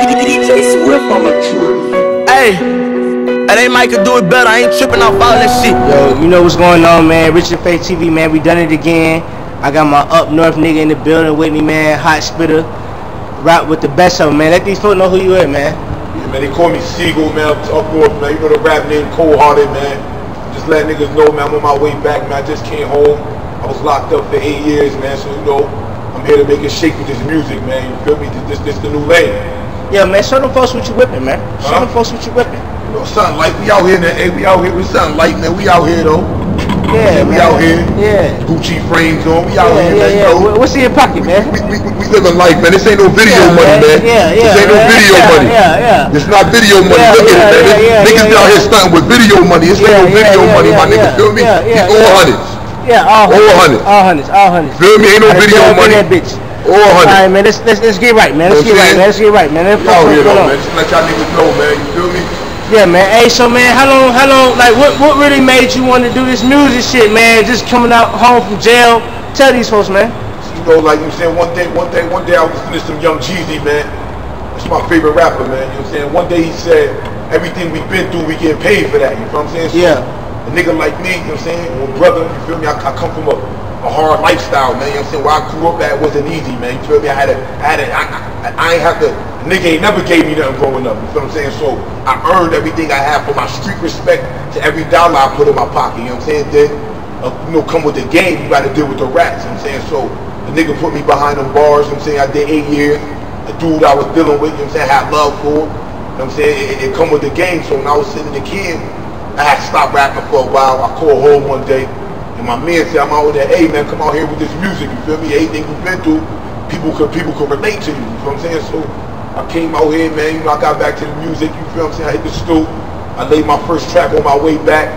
Hey, that ain't Mike could do it better. I ain't tripping off all that shit. Yo, you know what's going on, man? RichinFaithTV, man. We done it again. I got my up north nigga in the building with me, man. Hot spitter. Rock with the best of them, man. Let these folks know who you is, man. Yeah, man, they call me Seagull, man. Up north, man. You know the rap name Kold Hearted, man. Just let niggas know, man. I'm on my way back, man. I just came home. I was locked up for 8 years, man. So, you know, I'm here to make it shake with this music, man. You feel me? This the new lane. Yeah, man. Show them folks what you whipping, man. Show them folks what you whipping. You know, something like we out here, man. We out here with something like, man. We out here, though. Yeah, we man. out here. Yeah. Gucci frames on. We out here, man. Yeah. What's in your pocket, man? We living life, man. This ain't no video money, man. This ain't no video money. Yeah. It's not video money. Look at it, man. Niggas out here stunting with video money. It's ain't no video money, my nigga. Feel me? It's all hundreds. Yeah, all hundreds. Feel me? Ain't no video money. All hundreds. All right, man. Let's get right, man. Let's get right, man. We out here, though, man. Just let y'all niggas know, man. You feel me? Yeah, man. Hey, so man, how long? Like, what really made you want to do this music shit, man? Just coming out home from jail. Tell these folks, man. You know, like you said, one day I was listening to some Young Jeezy, man. That's my favorite rapper, man. You know what I'm saying? One day he said, everything we've been through, we get paid for that. You know what I'm saying? So, yeah. A nigga like me, you know what I'm saying? Well, brother, you feel me? I come from a hard lifestyle, man. You know what I'm saying? Where I grew up at wasn't easy, man. You feel me? I ain't have to. A nigga ain't never gave me nothing growing up. You feel what I'm saying? So I earned everything I have for my street respect to every dollar I put in my pocket. You know what I'm saying? Then, you know, come with the game, you got to deal with the rats. You know what I'm saying? So the nigga put me behind them bars. You know what I'm saying? I did 8 years. The dude I was dealing with, you know what I'm saying? I had love for him. You know what I'm saying? It come with the game. So when I was sitting in the kid, I had to stop rapping for a while. I called home one day, and my man said, I'm out there, hey man, come out here with this music, you feel me? Anything you've been through, people could relate to you, you feel what I'm saying? So I came out here, man, you know, I got back to the music, you feel what I'm saying? I hit the stoop, I laid my first track on my way back,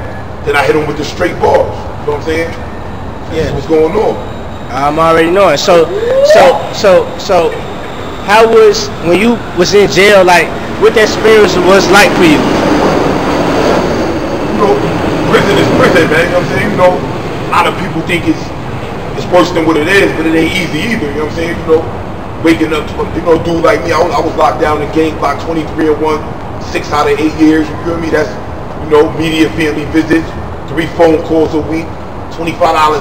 then I hit him with the straight bars, you know what I'm saying? Yeah. What's going on? I'm already knowing. So how was, when you was in jail, like, what that experience was like for you? You know, prison is prison, man, you know what I'm saying? You know, a lot of people think it's worse than what it is, but it ain't easy either, you know what I'm saying? You know, waking up to, you know, dude like me, I was locked down in gang block 23 and 1, 6 out of 8 years, you feel me? That's, you know, media family visits, 3 phone calls a week, $25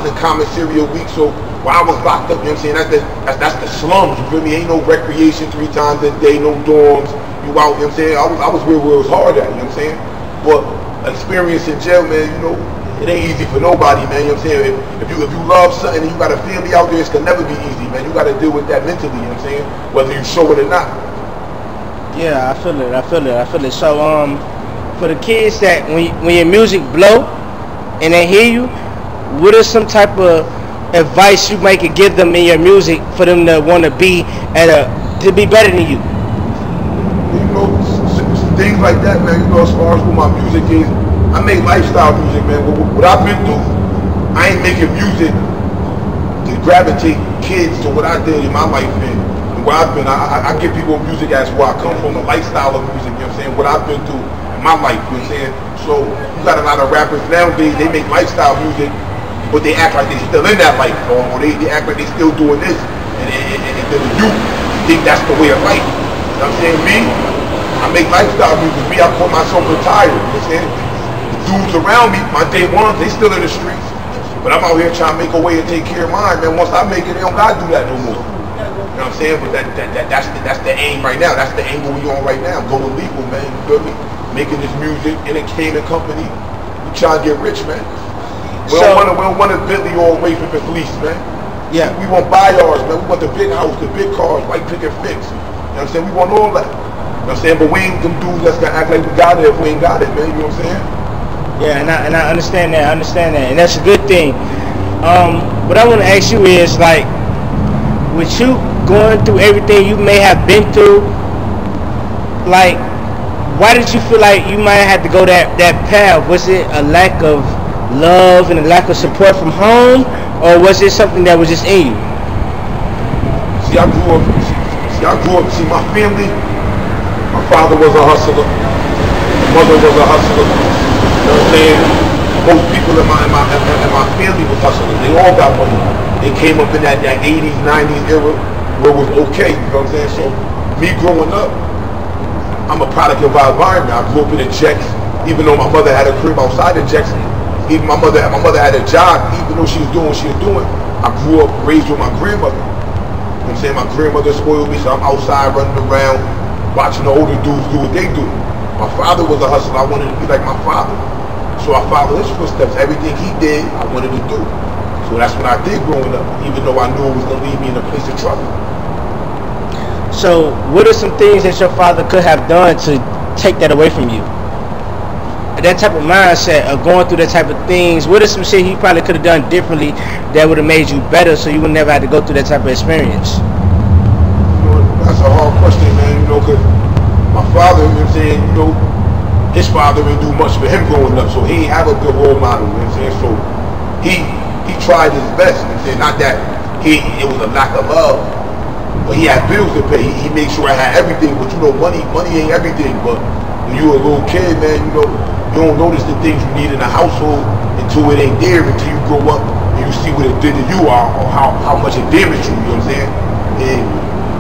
in commissary a week. So while I was locked up, you know what I'm saying, that's the slums, you feel me? Ain't no recreation 3 times a day, no dorms, you out, you know what I'm saying? I was where it was hard at, you know what I'm saying? But experience in jail, man, you know, it ain't easy for nobody, man, you know what I'm saying? If you love something and you got a family out there, it's gonna never be easy, man. You gotta deal with that mentally, you know what I'm saying? Whether you show it or not. Yeah, I feel it. So, for the kids that, when your music blow and they hear you, what is some type of advice you might could give them in your music for them to want to be to be better than you? You know, things like that, man, you know, as far as what my music is, I make lifestyle music, man. What I've been through, I ain't making music to gravitate kids to what I did in my life, man. And where I've been, I give people music as where I come from, a lifestyle of music, you know what I'm saying? What I've been through in my life, you know what I'm saying? So, you got a lot of rappers nowadays, they make lifestyle music, but they act like they're still in that life, or they act like they're still doing this. And the youth think that's the way of life. You know what I'm saying? Me, I make lifestyle music. Me, I call myself retired, you know what I'm saying? Dudes around me, my day ones, they still in the streets. But I'm out here trying to make a way and take care of mine, man. Once I make it, they don't gotta do that no more. You know what I'm saying? But that's the aim right now. That's the angle we on right now. Go illegal, man. You feel me? Making this music, entertainment company. We trying to get rich, man. We don't want a Bentley all away from the police, man. Yeah. We want buy ours, man. We want the big house, the big cars, white picket fence. You know what I'm saying? We want all that. You know what I'm saying? But we ain't them dudes that's gonna act like we got it if we ain't got it, man. You know what I'm saying? Yeah, and I understand that. And that's a good thing. What I want to ask you is, like, with you going through everything you may have been through, like, why did you feel like you might have to go that path? Was it a lack of love and a lack of support from home, or was it something that was just in you? See, I grew up. See, my family. My father was a hustler. My mother was a hustler. You know what I'm saying? Most people in my family was hustlers. They all got money. They came up in that 80s, 90s era where it was okay. You know what I'm saying? So me growing up, I'm a product of our environment. I grew up in the Jacks, even though my mother had a crib outside the Jacks. Even my mother had a job, even though she was doing what she was doing. I grew up raised with my grandmother. You know what I'm saying? My grandmother spoiled me, so I'm outside running around, watching the older dudes do what they do. My father was a hustler. I wanted to be like my father. So I followed his footsteps. Everything he did, I wanted to do. So that's what I did growing up, even though I knew it was going to lead me in a place of trouble. So what are some things that your father could have done to take that away from you? That type of mindset of going through that type of things, what are some shit he probably could have done differently that would have made you better so you would never have to go through that type of experience? You know, that's a hard question, man, you know, because my father, you know what I'm saying, you know, his father didn't do much for him growing up, so he didn't have a good role model, you know what I'm saying, so he tried his best, you know what I'm saying, not that it was a lack of love, but he had bills to pay. He made sure I had everything, but you know, money ain't everything. But when you a little kid, man, you know, you don't notice the things you need in a household until it ain't there, until you grow up and you see what it did to you or how much it damaged you, you know what I'm saying? And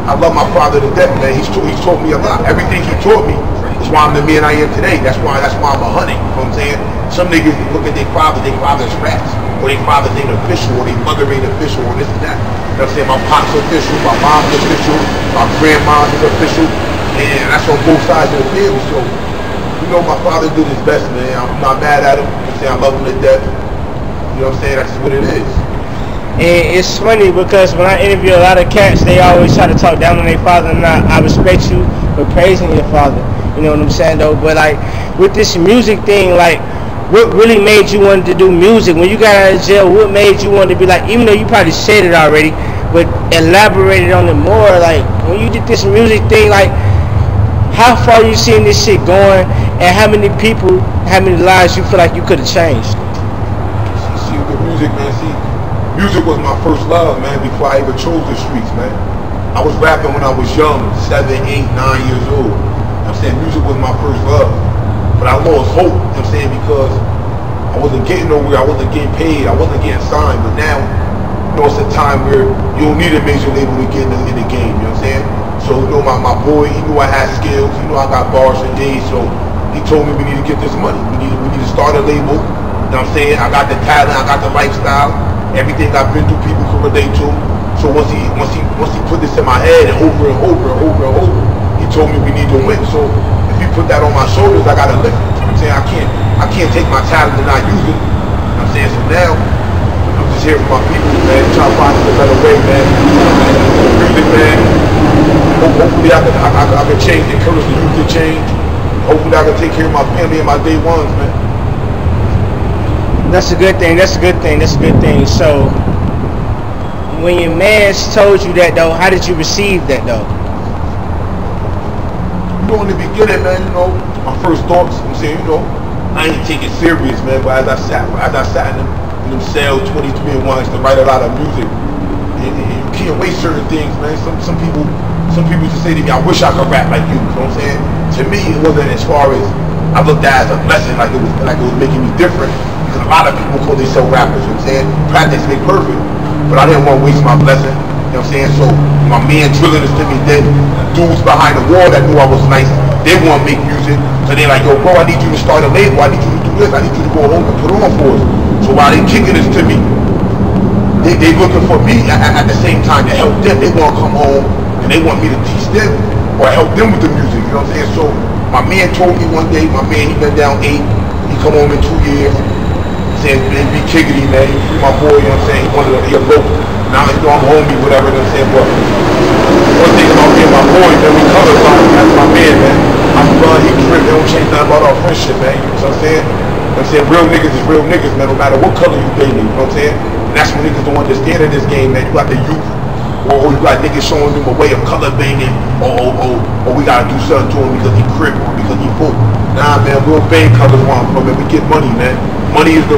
I love my father to death, man. He's taught me a lot. Everything he taught me is why I'm the man I am today. That's why I'm 100, you know what I'm saying? Some niggas look at their father's rats, or their father's ain't official, or their mother ain't official, or this and that. You know what I'm saying? My pop's official, my mom's official, my grandma's official, and that's on both sides of the family. So, you know, my father did his best, man. I'm not mad at him. You know what I'm saying? I love him to death. You know what I'm saying? That's what it is. And it's funny because when I interview a lot of cats, they always try to talk down on their father, and I respect you for praising your father. You know what I'm saying, though? But, like, with this music thing, like, what really made you want to do music? When you got out of jail, what made you want to be like, even though you probably said it already, but elaborated on it more, like, when you did this music thing, like, how far you seeing this shit going, and how many people, how many lives you feel like you could have changed? See, with music, man, music was my first love, man, before I even chose the streets, man. I was rapping when I was young, 7, 8, 9 years old. I'm saying music was my first love. But I lost hope, you know what I'm saying, because I wasn't getting nowhere, I wasn't getting paid, I wasn't getting signed. But now, you know, it's a time where you don't need a major label to get in the game, you know what I'm saying? So, you know, my boy, he knew I had skills, he knew I got bars for days, so he told me we need to get this money. We need to start a label, you know what I'm saying? I got the talent, I got the lifestyle, everything I've been through, people can relate to. So once he put this in my head and over, he told me we need to win. So if he put that on my shoulders, I gotta lift it. You know what I'm saying? I can't take my talent and not use it. You know what I'm saying? So now I'm just here for my people, man, trying to find a better way, man. Music, man. Hopefully I can change, encourage the youth to change. Hopefully I can take care of my family and my day ones, man. That's a good thing. That's a good thing. That's a good thing. So when your man told you that, though, how did you receive that, though? You know, in the beginning, man, you know, my first thoughts, you know what I'm saying, you know, I ain't take it serious, man, but as I sat in them cells 23 and 1, I used to write a lot of music. And you can't waste certain things, man. Some people just say to me, I wish I could rap like you know what I'm saying? To me, it wasn't as far as, I looked at it as a blessing, like it was making me different. Because a lot of people call themselves rappers, you know what I'm saying? Practice make perfect. But I didn't want to waste my blessing, you know what I'm saying? So my man drilling this to me, then dudes behind the wall that knew I was nice, they want to make music. So they're like, yo, bro, I need you to start a label, I need you to do this, I need you to go home and put on for us. So while they kicking this to me, they looking for me at the same time to help them. They want to come home and they want me to teach them or help them with the music, you know what I'm saying? So my man told me one day, my man, he been down 8, he come home in 2 years, saying, man, be kickity, man, he free my boy, you know what I'm saying? He wanted to be a local. Now, you know, I'm homie, whatever, you know what I'm saying? But one thing about being my boy, man, we colorblind, that's my man, man. I'm blood, he trip, they don't change nothing about our friendship, man, you know what I'm saying? You know what I'm saying? Real niggas is real niggas, man, no matter what color you baby, you know what I'm saying? And that's when niggas don't understand in this game, man. You got the youth, or you got niggas showing them a way of color banging, or we gotta do something to him because he crip or because he fool. Nah, man, we'll bang colors where I'm from, man. We get money, man. Money is the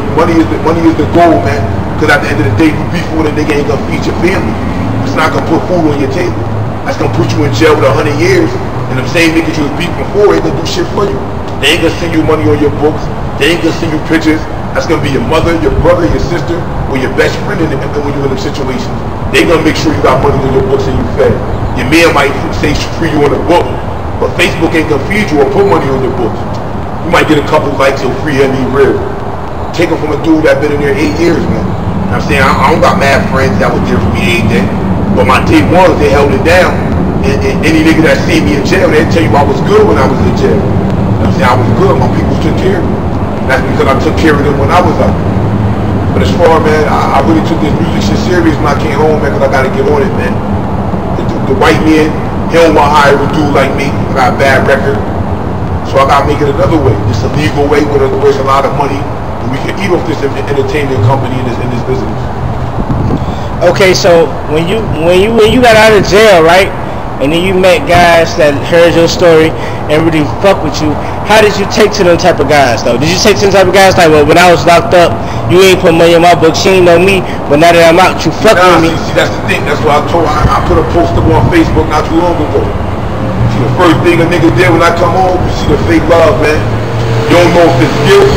goal, man. Because at the end of the day, if you beef with a nigga, ain't gonna feed your family. It's not gonna put food on your table. That's gonna put you in jail with 100 years. And them same niggas you was beefing before ain't gonna do shit for you. They ain't gonna send you money on your books. They ain't gonna send you pictures. That's gonna be your mother, your brother, your sister, or your best friend when you're in them situations. They gonna make sure you got money on your books and you fed. Your man might say free you on the book, But Facebook ain't gonna feed you or put money on your books. You might get a couple likes or free ME real. Take it from a dude that been in there 8 years, man. I'm saying I don't got mad friends that was there for me 8 days. But my day ones, they held it down. And any nigga that see me in jail, they'll tell you I was good when I was in jail. I'm saying I was good, my people took care of me. That's because I took care of them when I was out. But as far, man, I really took this music shit serious when I came home, man, because I got to get on it, man. The white man, he don't want to hire a dude like me. I got a bad record. So I got to make it another way. It's a legal way where there's a lot of money. And we can eat off this entertainment company in this business. Okay, so when you got out of jail, right? And then you met guys that heard your story and really fuck with you. How did you take to them type of guys, though? Did you take to them type of guys like, well, when I was locked up, you ain't put money in my book, she ain't know me, but now that I'm out, you fuck with me? See, that's the thing. That's why I put a post up on Facebook not too long ago. See, the first thing a nigga did when I come home, you see the fake love, man. You don't know if it's guilt,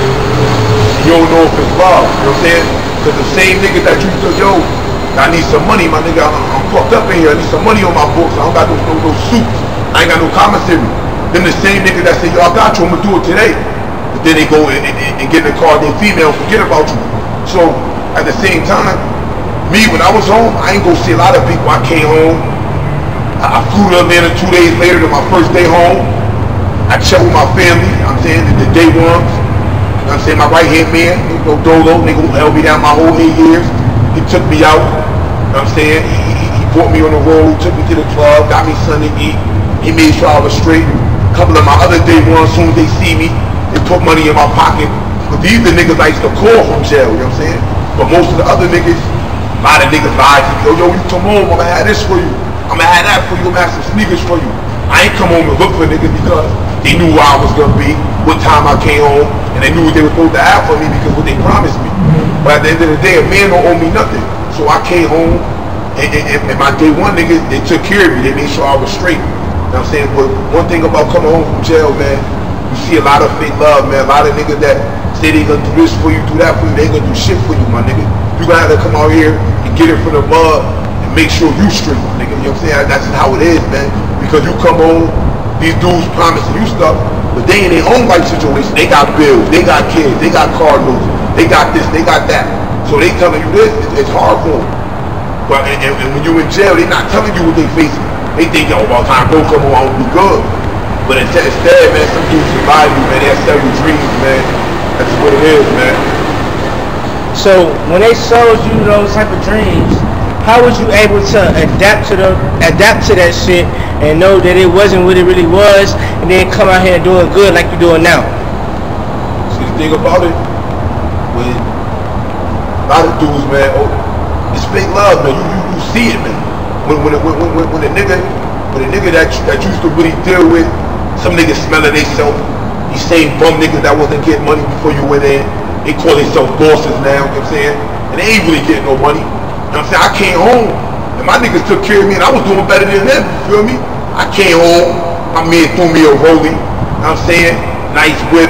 you don't know if it's love. You know what I'm saying? Because the same nigga that you said, yo, I need some money, my nigga. I'm fucked up in here. I need some money on my books. I don't got no suits. I ain't got no commissary. Then the same nigga that say, yo, I got you. I'm gonna do it today. But then they go and get in the car. They female forget about you. So at the same time, me when I was home, I ain't go see a lot of people. I came home. I flew to Atlanta 2 days later to my first day home. I checked with my family. I'm saying the day ones. I'm saying my right hand man, Dolo, nigga who held me down my whole 8 years. He took me out. You know what I'm saying? He brought me on the road, took me to the club, got me something to eat. He made sure I was straight. A couple of my other day ones, as soon as they see me, they put money in my pocket. But these the niggas I used to call from jail, you know what I'm saying? But most of the other niggas, a lot of niggas lied to me. Yo, you come home, I'm gonna have this for you. I'm gonna have that for you, I'm gonna have some sneakers for you. I ain't come home and look for niggas because they knew where I was gonna be, what time I came home, and they knew what they were supposed to have for me because what they promised me. But at the end of the day, a man don't owe me nothing. So I came home, and my day one niggas, they took care of me. They made sure I was straight. You know what I'm saying? But one thing about coming home from jail, man, you see a lot of fake love, man. A lot of niggas that say they gonna do this for you, do that for you, they ain't gonna do shit for you, my nigga. You gonna have to come out here and get it from the mud and make sure you straight, my nigga. You know what I'm saying? That's just how it is, man. Because you come home, these dudes promising you stuff, but they in their own life situation. They got bills, they got kids, they got car notes, they got this, they got that. So they telling you this, it's hard for them. But and when you in jail, they not telling you what they facing. They think, yo, about time bro come home, I won't be good. But instead, man, some dudes survive you, man. They'll sell you dreams, man. That's what it is, man. So when they sold you those type of dreams, how was you able to adapt to that shit and know that it wasn't what it really was, and then come out here and doing good like you're doing now? See, the thing about it, when a lot of dudes, man, it's fake love, man. You see it, man. When a nigga that used to really deal with, some niggas smelling themselves. These same bum niggas that wasn't getting money before you went in, they call themselves bosses now, you know what I'm saying? And they ain't really getting no money. You know what I'm saying? I came home, and my niggas took care of me, and I was doing better than them, you feel me? I came home, my man threw me a rollie, you know what I'm saying? Nice whip.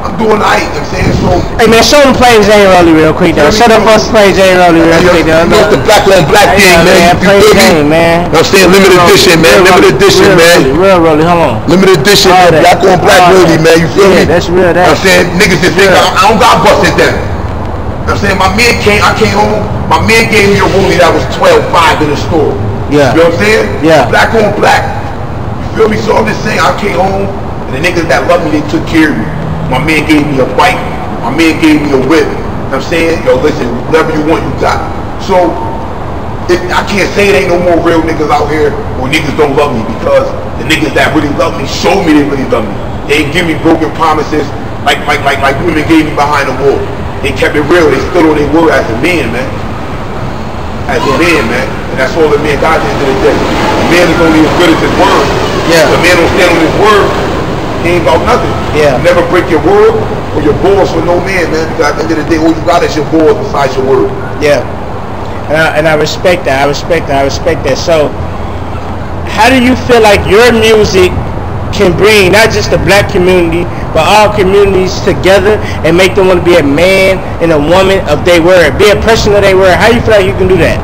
I'm doing alright, you know what I'm saying? So, hey man, show them plain Jane Rollie real quick though. Show them us plain Jane Rollie real quick though. You know the black on black thing, man. Plain Jane, man. You know what I'm saying? Limited edition, man. Limited edition, man. Real Rollie, hold on. Limited edition, man. Black on black Rollie, man. You feel me? Yeah, that's real. You know what I'm saying? Niggas just think I don't got busted down. You know what I'm saying? I came home, my man gave me a rollie that was 12.5 in the store. Yeah. You know what I'm saying? Yeah. Black on black. You feel me? So I'm just saying, I came home, and the niggas that love me, they took care of me. My man gave me a bike. My man gave me a whip. You know what I'm saying? Yo, listen, whatever you want, you got. So, I can't say it ain't no more real niggas out here or niggas don't love me, because the niggas that really love me show me they really love me. They ain't give me broken promises like women gave me behind the wall. They kept it real. They stood on their word as a man, man. As a man, man. And that's all the man got at the end of the day. The man is only as good as his word. Yeah. The man don't stand on his word, he ain't about nothing. Yeah. You never break your word or your balls for no man, man. Because at the end of the day, all you got is your balls besides your word. Yeah. And I respect that. I respect that. So, how do you feel like your music can bring not just the black community, but all communities together and make them want to be a man and a woman of their word, be a person of their word? How do you feel like you can do that?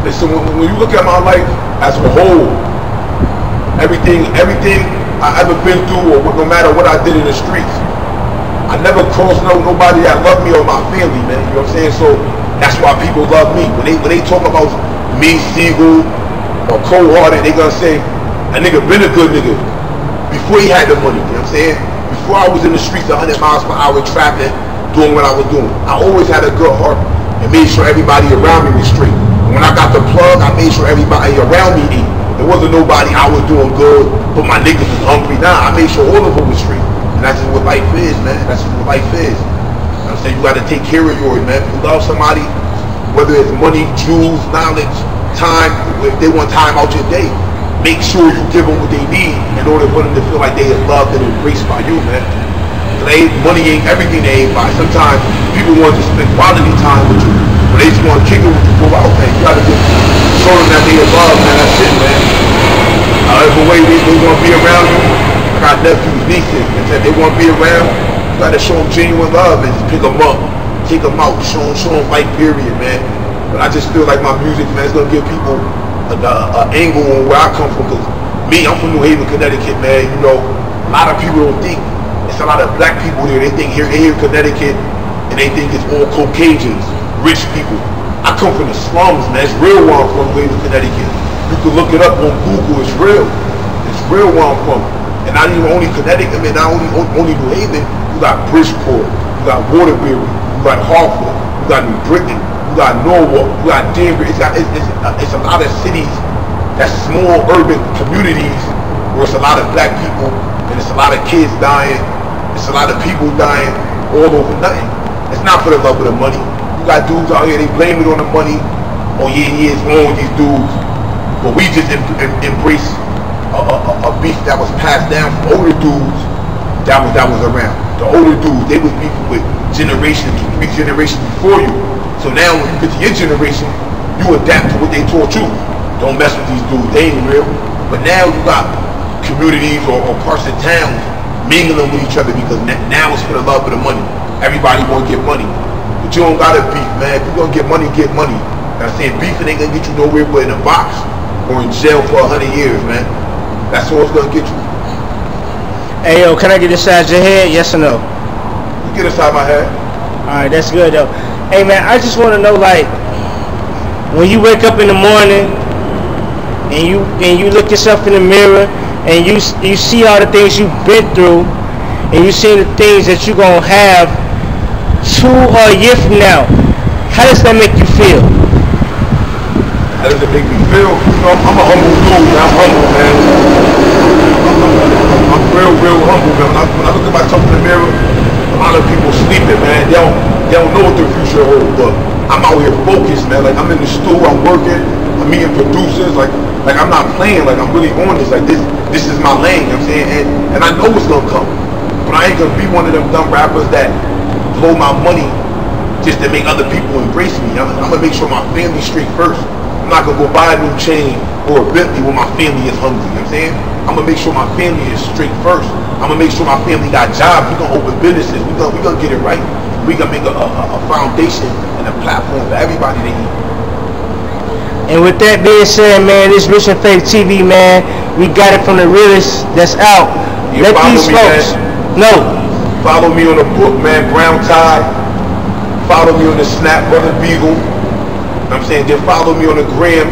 Listen, when you look at my life as a whole, Everything I ever been through, or no matter what I did in the streets, I never crossed nobody that loved me or my family, man. You know what I'm saying? So that's why people love me. When they talk about me, Siegel, or Kold Hearted, they gonna say a nigga been a good nigga before he had the money. You know what I'm saying? Before I was in the streets 100 miles per hour traveling, doing what I was doing, I always had a good heart and made sure everybody around me was straight. And when I got the plug, I made sure everybody around me ate. There wasn't nobody I was doing good, but my niggas was hungry. Nah, I made sure all of them was straight. And that's just what life is, man. That's just what life is. You know what I'm saying? You gotta take care of yours, man. If you love somebody, whether it's money, jewels, knowledge, time, if they want time out your day, make sure you give them what they need in order for them to feel like they are loved and embraced by you, man. Money ain't everything to everybody. Sometimes people want to spend quality time with you, but they just want to kick it with you for a while, man. You gotta just show them that they are loved, man. That's it, man. However way they want to be around you. I got nephews, nieces, and if they want to be around, you gotta show them genuine love and just pick them up, take them out, show them life, period, man. But I just feel like my music, man, is gonna give people an angle on where I come from. Cause me, I'm from New Haven, Connecticut, man. You know, a lot of people don't think. It's a lot of black people here. They think they hear Connecticut, and they think it's all Caucasians, rich people. I come from the slums, man. It's real where I'm from, New Haven, Connecticut. You can look it up on Google. It's real. It's real where I'm from. And not even only Connecticut, I mean, not only New Haven. You got Bridgeport, you got Waterbury, you got Hartford, you got New Britain, you got Norwalk, you got Denver. It's a lot of cities, that's small urban communities where it's a lot of black people, and it's a lot of kids dying. It's a lot of people dying all over nothing. It's not for the love of the money. You got dudes out here, they blame it on the money. Oh yeah, it's wrong with these dudes. But we just embrace a beef that was passed down from older dudes that was around. The older dudes, they was beefing with generations, 3 generations before you. So now when you get to your generation, you adapt to what they taught you. Don't mess with these dudes, they ain't real. But now you got communities or parts of towns mingling with each other because now it's for the love of the money. Everybody want to get money. But you don't gotta beef, man. If you're gonna get money, get money. And I'm saying beefing ain't gonna get you nowhere but in a box or in jail for 100 years, man. That's all it's gonna get you. Hey, yo, can I get inside your head? Yes or no? You get inside my head. Alright, that's good, though. Hey, man, I just want to know, like, when you wake up in the morning and you look yourself in the mirror and you see all the things you've been through, and you see the things that you're going to have 2 or a year from now, how does that make you feel? How does it make me feel? You know, I'm a humble dude, man. I'm humble, man. I'm real humble, man. When I look at myself in the mirror, a lot of people sleeping, man. They don't know what the future holds, but I'm out here focused, man. Like, I'm in the store, I'm working, I'm meeting producers, like I'm not playing, like I'm really on this. Like this is my lane, you know what I'm saying? And I know it's gonna come. But I ain't gonna be one of them dumb rappers that blow my money just to make other people embrace me. I'm gonna make sure my family's straight first. I'm not gonna go buy a new chain or a Bentley when my family is hungry, you know what I'm saying? I'm gonna make sure my family is straight first. I'm gonna make sure my family got jobs. We're gonna open businesses. We're gonna get it right. We're gonna make a foundation and a platform for everybody to eat. And with that being said, man, this RichinFaithTV, man, we got it from the realest that's out. You Let these folks know. Follow me on the book, man, Brown Tide. Follow me on the Snap, Brother Beagle. You know what I'm saying? Then follow me on the gram.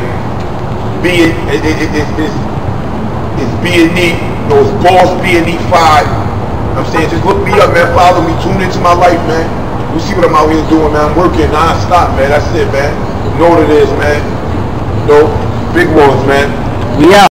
It's B&E, no, it's Boss B&E 5. You know what I'm saying? Just look me up, man. Follow me. Tune into my life, man. You see what I'm out here doing, man. I'm working non-stop, man. That's it, man. You know what it is, man. You know, big ones, man. We out.